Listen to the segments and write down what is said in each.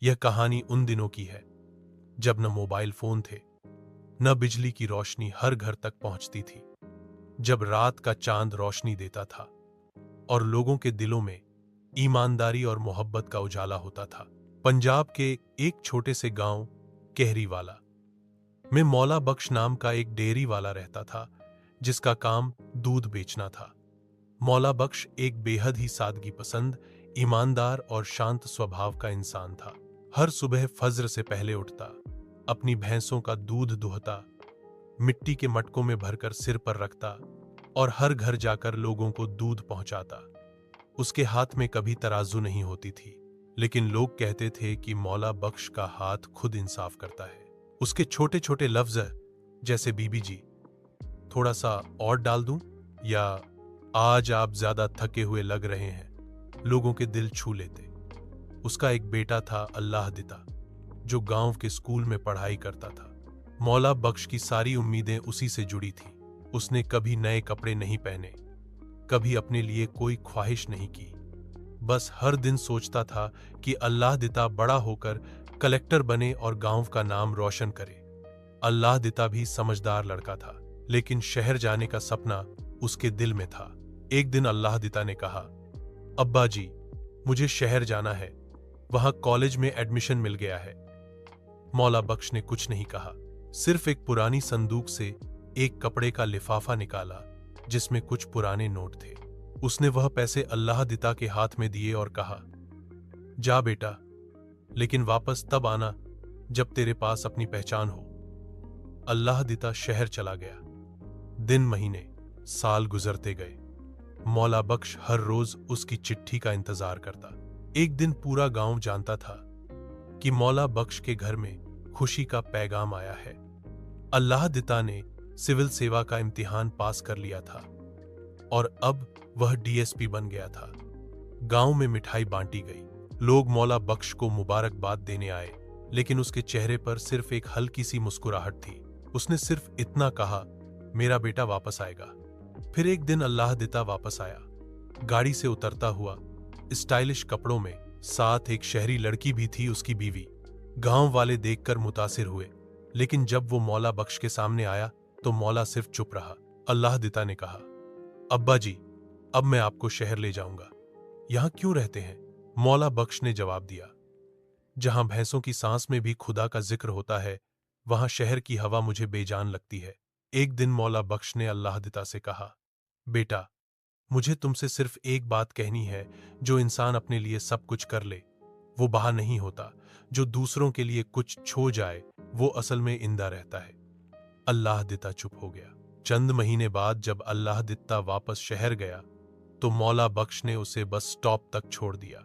यह कहानी उन दिनों की है जब न मोबाइल फोन थे, न बिजली की रोशनी हर घर तक पहुंचती थी, जब रात का चांद रोशनी देता था और लोगों के दिलों में ईमानदारी और मोहब्बत का उजाला होता था। पंजाब के एक छोटे से गांव कहरीवाला में मौला बख्श नाम का एक डेयरी वाला रहता था, जिसका काम दूध बेचना था। मौला बख्श एक बेहद ही सादगी पसंद, ईमानदार और शांत स्वभाव का इंसान था। हर सुबह फज्र से पहले उठता, अपनी भैंसों का दूध दुहता, मिट्टी के मटकों में भरकर सिर पर रखता और हर घर जाकर लोगों को दूध पहुंचाता। उसके हाथ में कभी तराजू नहीं होती थी, लेकिन लोग कहते थे कि मौला बख्श का हाथ खुद इंसाफ करता है। उसके छोटे छोटे लफ्ज जैसे बीबी जी, थोड़ा सा और डाल दूं, या आज आप ज्यादा थके हुए लग रहे हैं, लोगों के दिल छू लेते। उसका एक बेटा था अल्लाह दिता, जो गांव के स्कूल में पढ़ाई करता था। मौला बख्श की सारी उम्मीदें उसी से जुड़ी थी। उसने कभी नए कपड़े नहीं पहने, कभी अपने लिए कोई ख्वाहिश नहीं की, बस हर दिन सोचता था कि अल्लाह दिता बड़ा होकर कलेक्टर बने और गांव का नाम रोशन करे। अल्लाह दिता भी समझदार लड़का था, लेकिन शहर जाने का सपना उसके दिल में था। एक दिन अल्लाह दिता ने कहा, अब्बा जी, मुझे शहर जाना है, वहां कॉलेज में एडमिशन मिल गया है। मौला बख्श ने कुछ नहीं कहा, सिर्फ एक पुरानी संदूक से एक कपड़े का लिफाफा निकाला जिसमें कुछ पुराने नोट थे। उसने वह पैसे अल्लाह दिता के हाथ में दिए और कहा, जा बेटा, लेकिन वापस तब आना जब तेरे पास अपनी पहचान हो। अल्लाह दिता शहर चला गया। दिन, महीने, साल गुजरते गए। मौला बख्श हर रोज उसकी चिट्ठी का इंतजार करता। एक दिन पूरा गांव जानता था कि मौला बख्श के घर में खुशी का पैगाम आया है। अल्लाह दिता ने सिविल सेवा का इम्तिहान पास कर लिया था और अब वह डीएसपी बन गया था। गांव में मिठाई बांटी गई, लोग मौला बख्श को मुबारकबाद देने आए, लेकिन उसके चेहरे पर सिर्फ एक हल्की सी मुस्कुराहट थी। उसने सिर्फ इतना कहा, मेरा बेटा वापस आएगा। फिर एक दिन अल्लाह दिता वापस आया, गाड़ी से उतरता हुआ, स्टाइलिश कपड़ों में, साथ एक शहरी लड़की भी थी, उसकी बीवी। गांव वाले देखकर मुतासिर हुए, लेकिन जब वो मौला बख्श के सामने आया तो मौला सिर्फ चुप रहा। अल्लाह दिता ने कहा, अब्बा जी, अब मैं आपको शहर ले जाऊंगा, यहां क्यों रहते हैं? मौला बख्श ने जवाब दिया, जहां भैंसों की सांस में भी खुदा का जिक्र होता है, वहां शहर की हवा मुझे बेजान लगती है। एक दिन मौला बख्श ने अल्लाह दिता से कहा, बेटा, मुझे तुमसे सिर्फ एक बात कहनी है, जो इंसान अपने लिए सब कुछ कर ले वो बहा नहीं होता, जो दूसरों के लिए कुछ छो जाए वो असल में इंदा रहता है। अल्लाह दिता चुप हो गया। चंद महीने बाद जब अल्लाह दिता वापस शहर गया तो मौला बख्श ने उसे बस स्टॉप तक छोड़ दिया।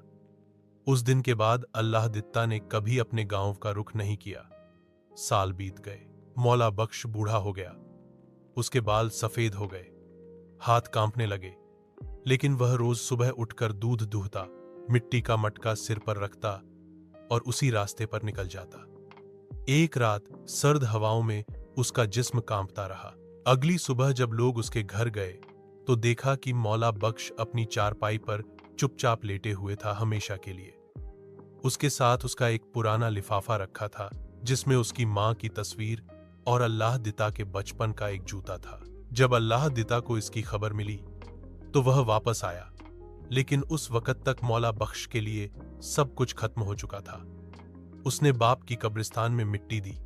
उस दिन के बाद अल्लाह दिता ने कभी अपने गांव का रुख नहीं किया। साल बीत गए, मौला बख्श बूढ़ा हो गया, उसके बाल सफेद हो गए, हाथ कांपने लगे, लेकिन वह रोज सुबह उठकर दूध दूहता, मिट्टी का मटका सिर पर रखता और उसी रास्ते पर निकल जाता। एक रात सर्द हवाओं में उसका जिस्म कांपता रहा। अगली सुबह जब लोग उसके घर गए तो देखा कि मौला बख्श अपनी चारपाई पर चुपचाप लेटे हुए था, हमेशा के लिए। उसके साथ उसका एक पुराना लिफाफा रखा था जिसमें उसकी मां की तस्वीर और अल्लाह दिता के बचपन का एक जूता था। जब अल्लाह दिता को इसकी खबर मिली तो वह वापस आया, लेकिन उस वक्त तक मौला बख्श के लिए सब कुछ खत्म हो चुका था। उसने बाप की कब्रिस्तान में मिट्टी दी,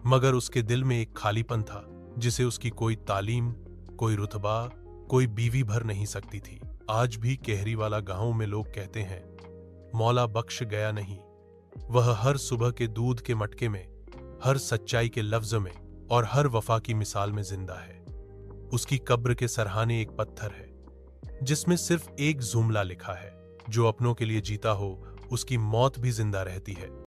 मगर उसके दिल में एक खालीपन था जिसे उसकी कोई तालीम, कोई रुतबा, कोई बीवी भर नहीं सकती थी। आज भी कहरीवाला गांव में लोग कहते हैं, मौला बख्श गया नहीं, वह हर सुबह के दूध के मटके में, हर सच्चाई के लफ्ज में और हर वफा की मिसाल में जिंदा है। उसकी कब्र के सरहाने एक पत्थर है जिसमें सिर्फ एक जुमला लिखा है, जो अपनों के लिए जीता हो उसकी मौत भी जिंदा रहती है।